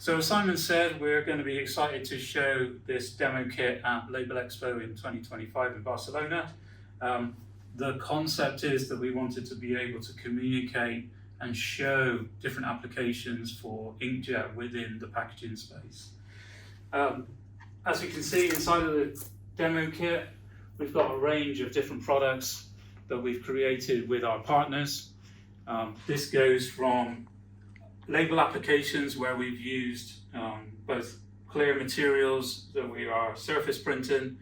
So as Simon said, we're going to be excited to show this demo kit at LabelExpo in 2025 in Barcelona. The concept is that we wanted to be able to communicate and show different applications for inkjet within the packaging space. As you can see inside of the demo kit, we've got a range of different products that we've created with our partners. This goes from label applications where we've used both clear materials that we are surface printing,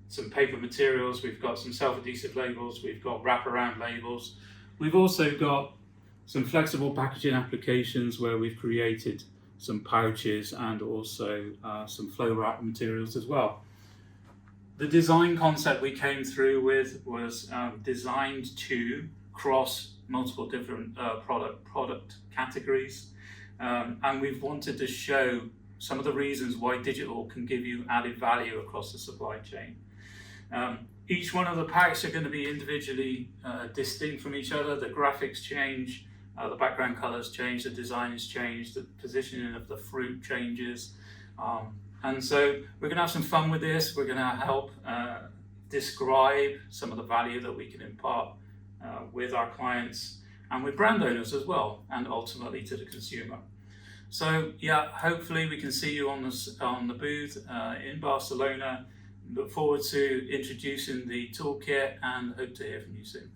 some paper materials, we've got some self-adhesive labels, we've got wraparound labels. We've also got some flexible packaging applications where we've created some pouches and also some flow wrap materials as well. The design concept we came through with was designed to cross multiple different product categories, and we've wanted to show some of the reasons why digital can give you added value across the supply chain. Each one of the packs are going to be individually distinct from each other. The graphics change, the background colors change, the designs change, the positioning of the fruit changes. And so we're going to have some fun with this. We're going to help describe some of the value that we can impart with our clients and with brand owners as well, and ultimately to the consumer. So yeah, hopefully we can see you on the booth in Barcelona. Look forward to introducing the toolkit and hope to hear from you soon.